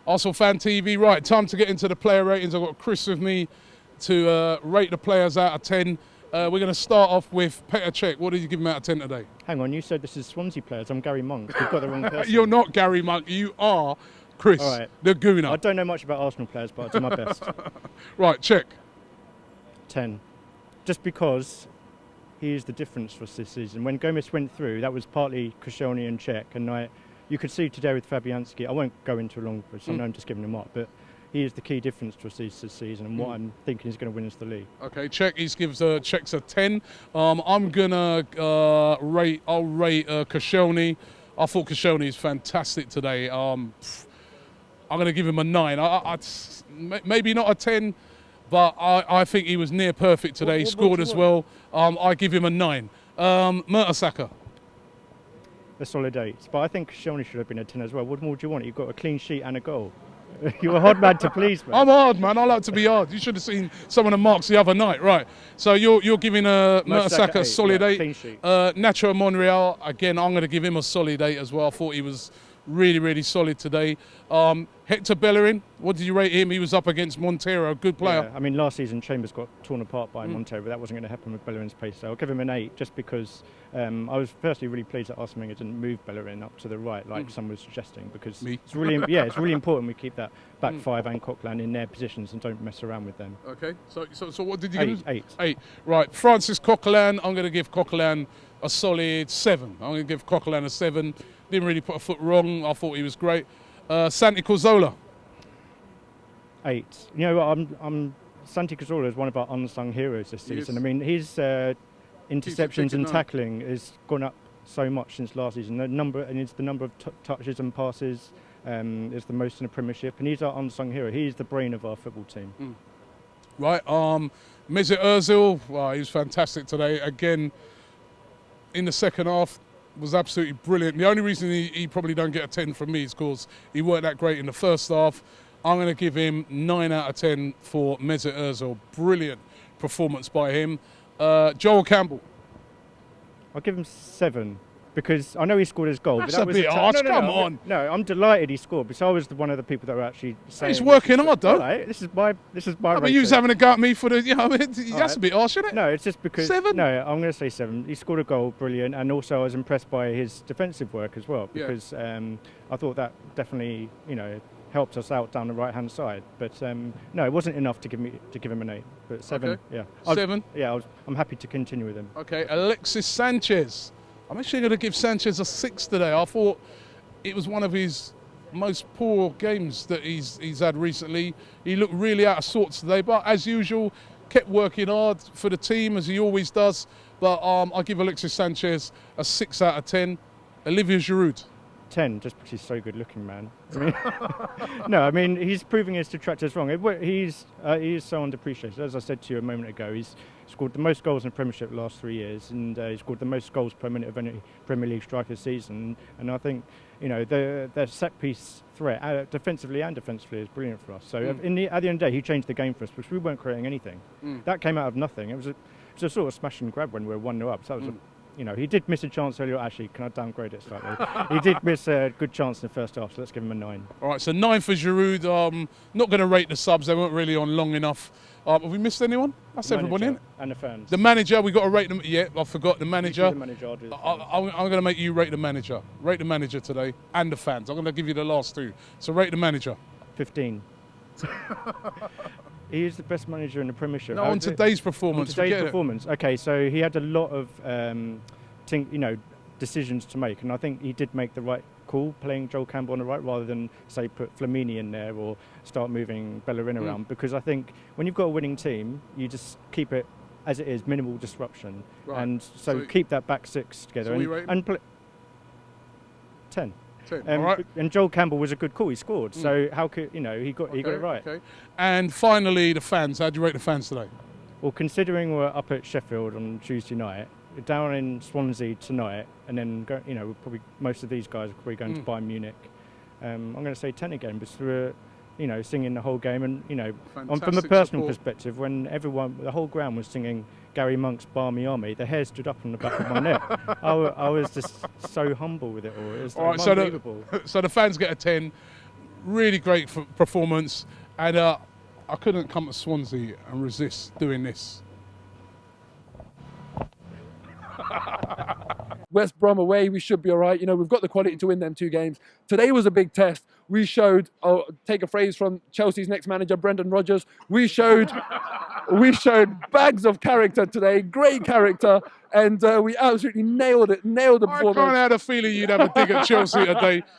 Arsenal Fan TV. Right, time to get into the player ratings. I've got Chris with me to rate the players out of 10. We're going to start off with Petr Cech. What did you give him out of 10 today? Hang on, you said this is Swansea players. I'm Gary Monk. You've got the wrong person. You're not Gary Monk. You are Chris, All right. the Gooner. I don't know much about Arsenal players, but I'll do my best. Right, Cech. 10. Just because he is the difference for us this season. When Gomez went through, that was partly Koscielny and Cech, and you could see today with Fabianski. I won't go into a long, so I know I'm just giving him up, but he is the key difference to us this season, and what I'm thinking is going to win us the league. Okay, Cech. He gives Cech's a 10. I'm gonna rate Koscielny. I thought Koscielny is fantastic today. I'm gonna give him a 9. Maybe not a 10. But I think he was near perfect today. He scored as well. I give him a 9. Mertesacker. A solid 8. But I think Koscielny should have been a 10 as well. What more do you want? You've got a clean sheet and a goal. You're a hard man to please, man. I'm hard, man. I like to be hard. You should have seen some of the marks the other night. Right. So you're giving Mertesacker a solid 8. Clean sheet. Nacho Monreal, again, I'm going to give him a solid 8 as well. I thought he was really, really solid today. Hector Bellerin, what did you rate him? He was up against Montero, good player. Yeah, I mean, last season Chambers got torn apart by Montero, but that wasn't going to happen with Bellerin's pace. So I'll give him an 8 just because I was personally really pleased that Arsene Wenger didn't move Bellerin up to the right like some was suggesting, because it's really important we keep that back 5 and Coquelin in their positions and don't mess around with them. Okay, so what did you give him? 8. Right, Francis Coquelin, I'm going to give Coquelin a solid 7. I'm going to give Coquelin a 7. Didn't really put a foot wrong. I thought he was great. Santi Cazorla. 8. You know what? Santi Cazorla is one of our unsung heroes this season. I mean, his interceptions and tackling has gone up so much since last season. It's the number of touches and passes is the most in the Premiership, and he's our unsung hero. He's the brain of our football team. Right. Mesut Ozil. Wow, he was fantastic today. Again, in the second half, was absolutely brilliant. The only reason he probably don't get a 10 from me is because he weren't that great in the first half. I'm going to give him 9 out of 10 for Mesut Ozil. Brilliant performance by him. Joel Campbell. I'll give him 7 because I know he scored his goal. That's but that a bit harsh. Come on. No, I'm delighted he scored because I was one of the people that were actually saying he's working hard, though. Right, this is my. But you was having a go at me for the. That's a bit harsh, isn't it? No, it's just because 7. No, I'm going to say 7. He scored a goal, brilliant, and also I was impressed by his defensive work as well because I thought that definitely helped us out down the right-hand side. But no, it wasn't enough to give him an 8. But 7, okay. yeah. 7? Yeah, I'm happy to continue with him. Okay, Alexis Sanchez. I'm actually going to give Sanchez a 6 today. I thought it was one of his most poor games that he's had recently. He looked really out of sorts today, but as usual, kept working hard for the team as he always does. But I'll give Alexis Sanchez a 6 out of 10. Olivier Giroud. 10, just because he's so good looking, man. I mean, he's proving his detractors wrong. He is so underappreciated. As I said to you a moment ago, he's scored the most goals in the Premiership the last 3 years, and he's scored the most goals per minute of any Premier League striker season. And I think, the set piece threat, defensively and defensively, is brilliant for us. So at the end of the day, he changed the game for us because we weren't creating anything. That came out of nothing. It was a sort of smash and grab when we were 1-0 up. So that was he did miss a chance earlier. Actually, can I downgrade it slightly? He did miss a good chance in the first half, so let's give him a 9. All right, so 9 for Giroud. Not going to rate the subs. They weren't really on long enough. Have we missed anyone? That's everybody, isn't it? And the fans. The manager, we got to rate them. Yeah, I forgot the manager. The manager, I'll do the I'm going to make you rate the manager. Rate the manager today and the fans. I'm going to give you the last 2. So rate the manager. 15. He is the best manager in the Premiership. No, on today's performance. Okay, so he had a lot of decisions to make, and I think he did make the right call playing Joel Campbell on the right rather than, say, put Flamini in there or start moving Bellerin around, because I think when you've got a winning team, you just keep it as it is, minimal disruption. Right. And so keep that back 6 together. And 10. Right. And Joel Campbell was a good call. He scored. So how could he got it right? Okay. And finally, the fans. How do you rate the fans today? Well, considering we're up at Sheffield on Tuesday night, down in Swansea tonight, and then probably most of these guys are probably going to Bayern Munich. I'm going to say 10 again, because we're singing the whole game, and from a personal perspective, when the whole ground was singing Gary Monk's Barmy Army, the hair stood up on the back of my neck. I was just so humble with it all. It was unbelievable. So the fans get a 10. really great performance, and I couldn't come to Swansea and resist doing this. West Brom away, we should be all right. You know, we've got the quality to win them 2 games. Today was a big test. We showed, take a phrase from Chelsea's next manager, Brendan Rodgers, we showed bags of character today, great character, and we absolutely nailed it, nailed the I performance. kind of had a feeling you'd have a dig at Chelsea today.